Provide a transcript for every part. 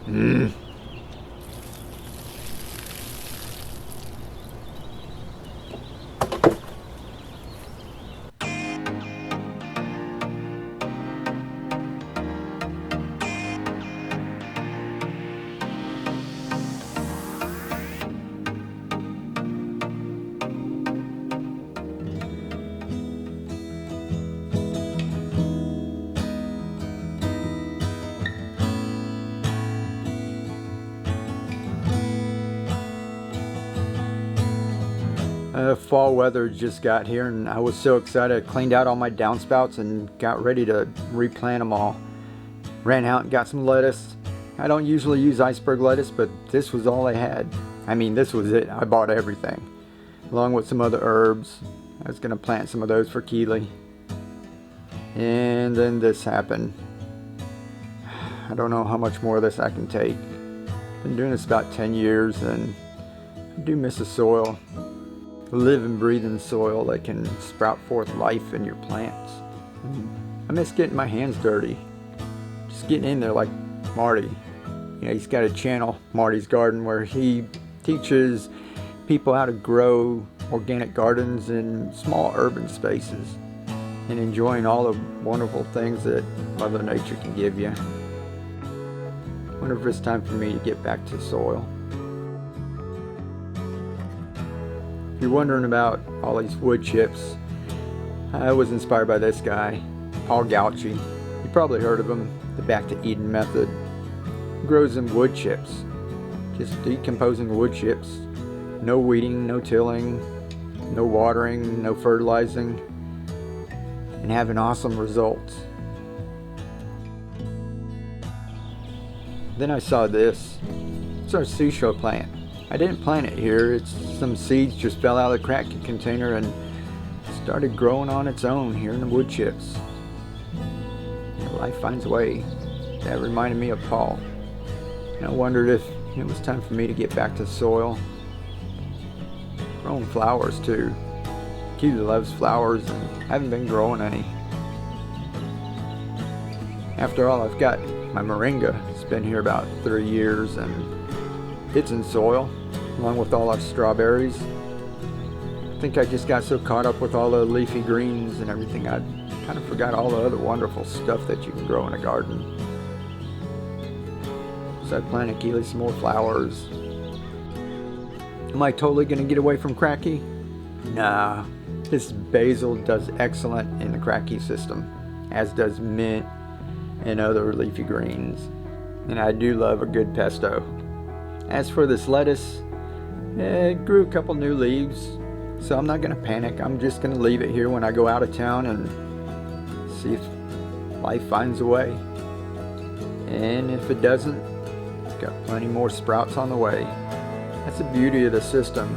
Mm. Fall weather just got here and I was so excited. I cleaned out all my downspouts and got ready to replant them all. Ran out and got some lettuce. I don't usually use iceberg lettuce, but this was all I had. I mean, this was it. I bought everything, along with some other herbs. I was going to plant some of those for Keely. And then this happened. I don't know how much more of this I can take. Been doing this about 10 years and I do miss the soil. Live and breathe in soil that can sprout forth life in your plants. I miss getting my hands dirty. Just getting in there like Marty. You know, he's got a channel, Marty's Garden, where he teaches people how to grow organic gardens in small urban spaces and enjoying all the wonderful things that Mother Nature can give you. I wonder if it's time for me to get back to soil. If you're wondering about all these wood chips, I was inspired by this guy, Paul Gauchi. You probably heard of him, the Back to Eden method. He grows them wood chips, just decomposing wood chips. No weeding, no tilling, no watering, no fertilizing, and having awesome results. Then I saw this. It's our seashell plant. I didn't plant it here. It's some seeds just fell out of the Kratky container and started growing on its own here in the wood chips. Life finds a way. That reminded me of Paul. And I wondered if it was time for me to get back to soil. Growing flowers too. Keely loves flowers and I haven't been growing any. After all, I've got my moringa. It's been here about 3 years and it's in soil, along with all our strawberries. I think I just got so caught up with all the leafy greens and everything, I kind of forgot all the other wonderful stuff that you can grow in a garden. So I planted Keely some more flowers. Am I totally going to get away from Kratky? Nah, this basil does excellent in the Kratky system, as does mint and other leafy greens. And I do love a good pesto. As for this lettuce, it grew a couple new leaves, so I'm not going to panic. I'm just going to leave it here when I go out of town and see if life finds a way. And if it doesn't, got plenty more sprouts on the way. That's the beauty of the system,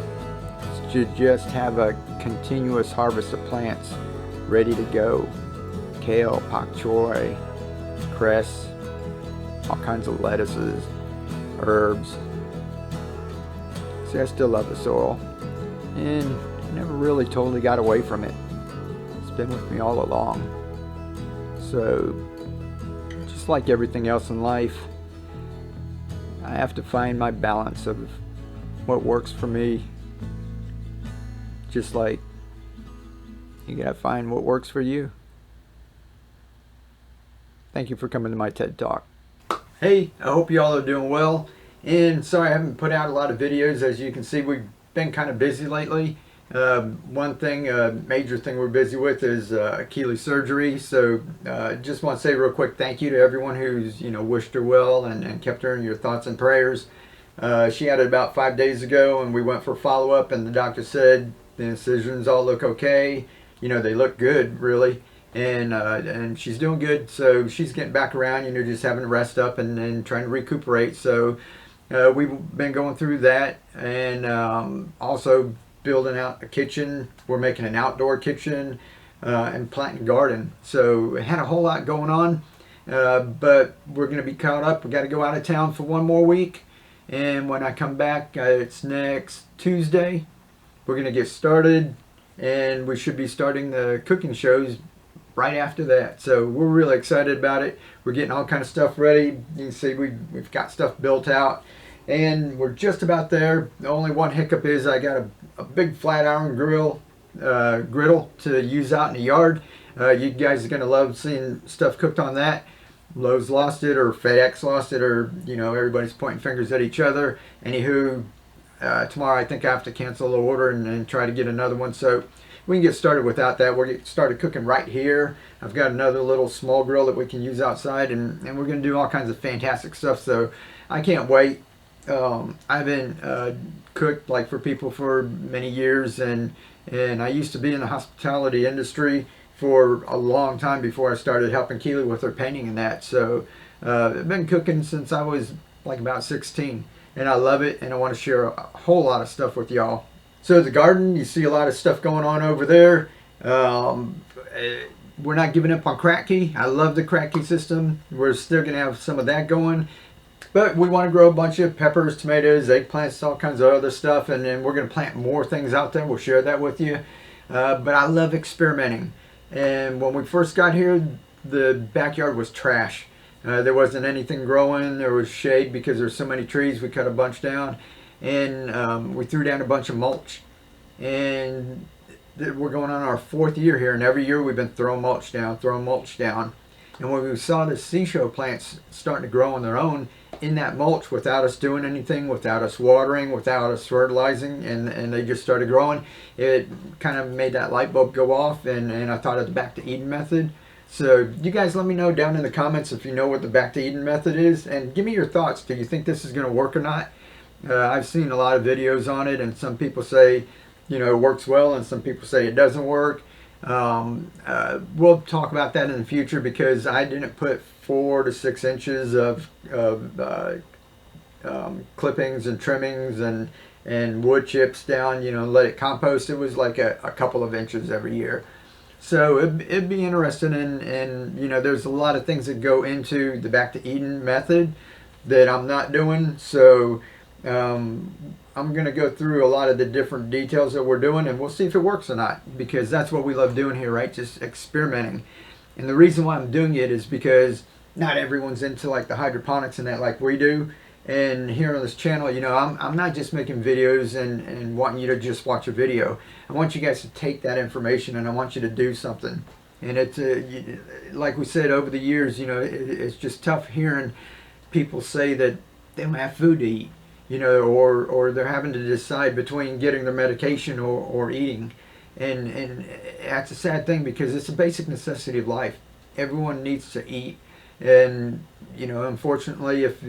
is to just have a continuous harvest of plants ready to go. Kale, pak choi, cress, all kinds of lettuces, herbs. See, I still love the soil and never really totally got away from it. It's been with me all along. So, just like everything else in life, I have to find my balance of what works for me. Just like you gotta find what works for you. Thank you for coming to my TED Talk. Hey, I hope you all are doing well. And sorry I haven't put out a lot of videos. As you can see, we've been kind of busy lately. One thing, major thing we're busy with is Keely surgery. So just want to say real quick thank you to everyone who's wished her well and kept her in your thoughts and prayers. She had it about 5 days ago and we went for follow-up and the doctor said the incisions all look okay. They look good really. And she's doing good, so she's getting back around, just having to rest up and trying to recuperate. So we've been going through that, and also building out a kitchen. We're making an outdoor kitchen and planting a garden. So it had a whole lot going on, but we're going to be caught up. We got to go out of town for 1 more week, and when I come back, it's next Tuesday. We're going to get started, and we should be starting the cooking shows right after that. So we're really excited about it. We're getting all kind of stuff ready. You can see we've got stuff built out, and we're just about there. The only one hiccup is I got a big flat iron griddle to use out in the yard. You guys are going to love seeing stuff cooked on that. Lowe's lost it, or FedEx lost it, or everybody's pointing fingers at each other. Anywho, tomorrow I think I have to cancel the order and try to get another one, so we can get started without that. We'll get started cooking right here. I've got another little small grill that we can use outside, and we're going to do all kinds of fantastic stuff, so I can't wait. I've been cooked like for people for many years, and I used to be in the hospitality industry for a long time before I started helping Keely with her painting and that. So I've been cooking since I was like about 16, and I love it, and I want to share a whole lot of stuff with y'all. So the garden, you see a lot of stuff going on over there. We're not giving up on Kratky. I love the Kratky system. We're still going to have some of that going. But we want to grow a bunch of peppers, tomatoes, eggplants, all kinds of other stuff. And then we're going to plant more things out there. We'll share that with you. But I love experimenting. And when we first got here, the backyard was trash. There wasn't anything growing. There was shade because there's so many trees. We cut a bunch down. And we threw down a bunch of mulch. And we're going on our 4th year here. And every year we've been throwing mulch down. And when we saw the seashell plants starting to grow on their own in that mulch without us doing anything, without us watering, without us fertilizing, and they just started growing, it kind of made that light bulb go off, and I thought of the Back to Eden method. So you guys let me know down in the comments if you know what the Back to Eden method is, and give me your thoughts. Do you think this is going to work or not? I've seen a lot of videos on it, and some people say, it works well, and some people say it doesn't work. We'll talk about that in the future, because I didn't put 4 to 6 inches of clippings and trimmings and wood chips down, let it compost. It was like a couple of inches every year. So it'd be interesting, and there's a lot of things that go into the Back to Eden method that I'm not doing. So I'm going to go through a lot of the different details that we're doing, and we'll see if it works or not, because that's what we love doing here, right? Just experimenting. And the reason why I'm doing it is because not everyone's into like the hydroponics and that like we do. And here on this channel, I'm not just making videos and wanting you to just watch a video. I want you guys to take that information, and I want you to do something. And it's like we said over the years, it's just tough hearing people say that they don't have food to eat. Or they're having to decide between getting their medication or eating. And that's a sad thing, because it's a basic necessity of life. Everyone needs to eat. And, unfortunately, if,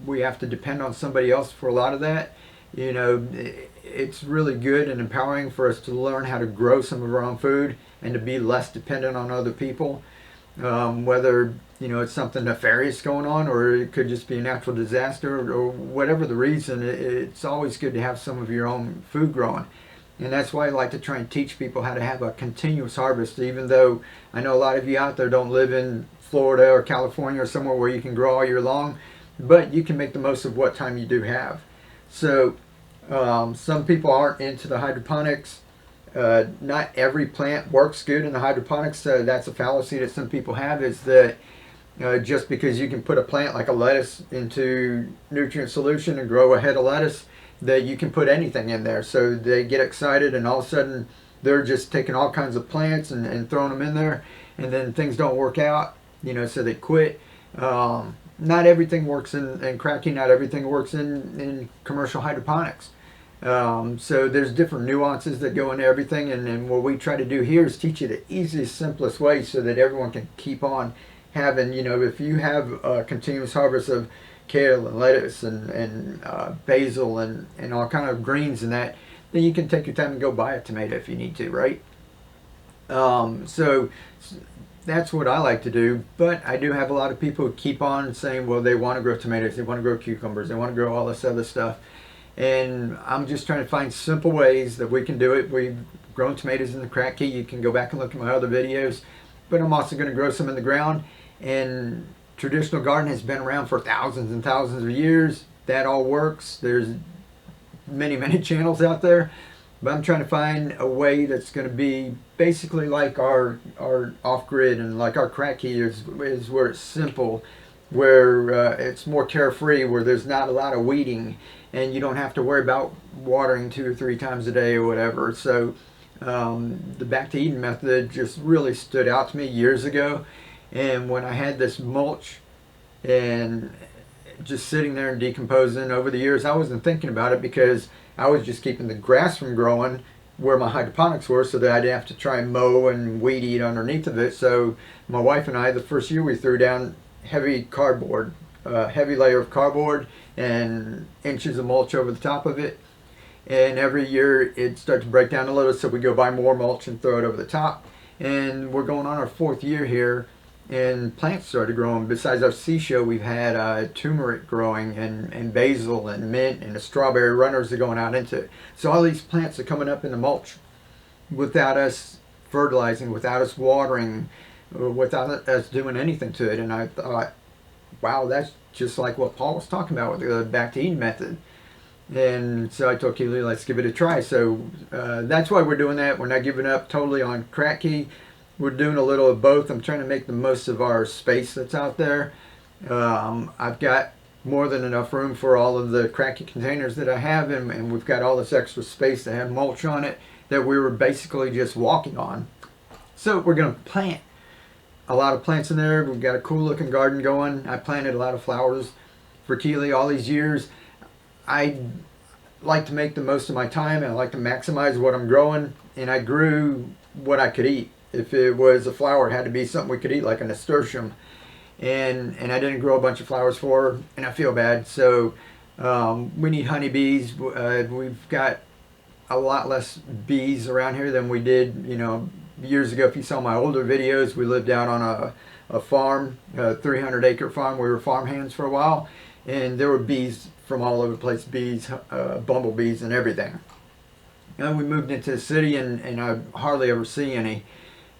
we have to depend on somebody else for a lot of that, it's really good and empowering for us to learn how to grow some of our own food and to be less dependent on other people. Whether it's something nefarious going on, or it could just be a natural disaster, or whatever the reason, it's always good to have some of your own food growing. And that's why I like to try and teach people how to have a continuous harvest, even though I know a lot of you out there don't live in Florida or California or somewhere where you can grow all year long, but you can make the most of what time you do have. So some people aren't into the hydroponics. Not every plant works good in the hydroponics. That's a fallacy that some people have, is that just because you can put a plant like a lettuce into nutrient solution and grow a head of lettuce, that you can put anything in there. So they get excited, and all of a sudden they're just taking all kinds of plants and throwing them in there, and then things don't work out, so they quit. Not everything works in Kratky, not everything works in commercial hydroponics. So there's different nuances that go into everything, and what we try to do here is teach you the easiest, simplest way so that everyone can keep on having, if you have a continuous harvest of kale and lettuce and basil and all kind of greens and that, then you can take your time and go buy a tomato if you need to, right? So that's what I like to do. But I do have a lot of people who keep on saying, well, they want to grow tomatoes, they want to grow cucumbers, they want to grow all this other stuff. And I'm just trying to find simple ways that we can do it. We've grown tomatoes in the Kratky. You can go back and look at my other videos. But I'm also going to grow some in the ground. And traditional garden has been around for thousands and thousands of years. That all works. There's many, many channels out there. But I'm trying to find a way that's going to be basically like our off-grid, and like our Kratky is where it's simple, where it's more carefree, where there's not a lot of weeding, and you don't have to worry about watering 2 or 3 times a day or whatever. So the Back to Eden method just really stood out to me years ago, and when I had this mulch and just sitting there and decomposing over the years, I wasn't thinking about it because I was just keeping the grass from growing where my hydroponics were, so that I didn't have to try and mow and weed eat underneath of it. So my wife and I, the first year, we threw down heavy cardboard, heavy layer of cardboard and inches of mulch over the top of it. And every year it started to break down a little, so we go buy more mulch and throw it over the top. And we're going on our 4th year here, and plants started growing. Besides our seashell, we've had turmeric growing, and basil and mint, and the strawberry runners are going out into it. So all these plants are coming up in the mulch without us fertilizing, without us watering, without us doing anything to it. And I thought, wow, that's just like what Paul was talking about with the Back to Eden method. And so I told Keely, let's give it a try. So that's why we're doing that. We're not giving up totally on Kratky. We're doing a little of both. I'm trying to make the most of our space that's out there. I've got more than enough room for all of the Kratky containers that I have, and we've got all this extra space that have mulch on it that we were basically just walking on. So we're going to plant a lot of plants in there. We've got a cool looking garden going. I planted a lot of flowers for Keely all these years. I like to make the most of my time, and I like to maximize what I'm growing, and I grew what I could eat. If it was a flower, it had to be something we could eat, like a nasturtium. And I didn't grow a bunch of flowers for her, and I feel bad. So we need honeybees. We've got a lot less bees around here than we did, years ago. If you saw my older videos, we lived out on a farm, a 300-acre farm. We were farmhands for a while, and there were bees from all over the place, bees, bumblebees, and everything. And we moved into the city, and I hardly ever see any.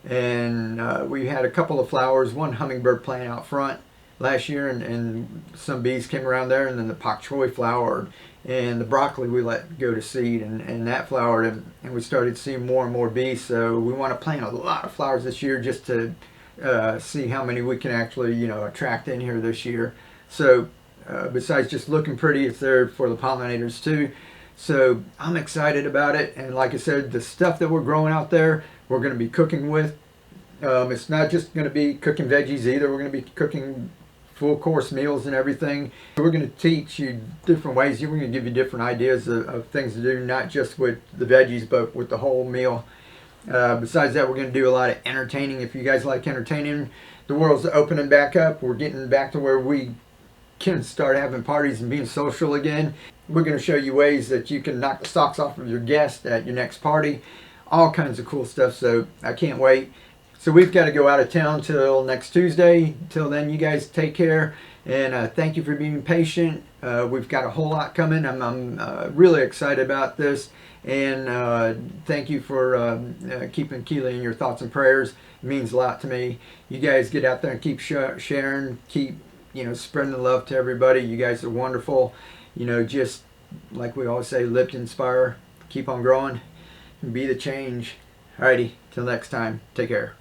And we had a couple of flowers, one hummingbird plant out front last year, and some bees came around there, and then the pak choi flowered, and the broccoli we let go to seed, and that flowered, and we started seeing more and more bees. So we want to plant a lot of flowers this year, just to see how many we can actually attract in here this year. So besides just looking pretty, it's there for the pollinators too. So I'm excited about it, and like I said, the stuff that we're growing out there, we're going to be cooking with. It's not just going to be cooking veggies either. We're going to be cooking full course meals and everything. We're going to teach you different ways. We're going to give you different ideas of things to do, not just with the veggies, but with the whole meal. Besides that, we're going to do a lot of entertaining. If you guys like entertaining, the world's opening back up. We're getting back to where we can start having parties and being social again. We're going to show you ways that you can knock the socks off of your guests at your next party. All kinds of cool stuff, so I can't wait. So we've got to go out of town till next Tuesday. Till then, you guys take care, and thank you for being patient. We've got a whole lot coming. I'm really excited about this, and thank you for keeping Keely in your thoughts and prayers. It means a lot to me. You guys get out there and keep sharing, keep spreading the love to everybody. You guys are wonderful. Just like we always say, live to inspire, keep on growing, and be the change. Alrighty, till next time, take care.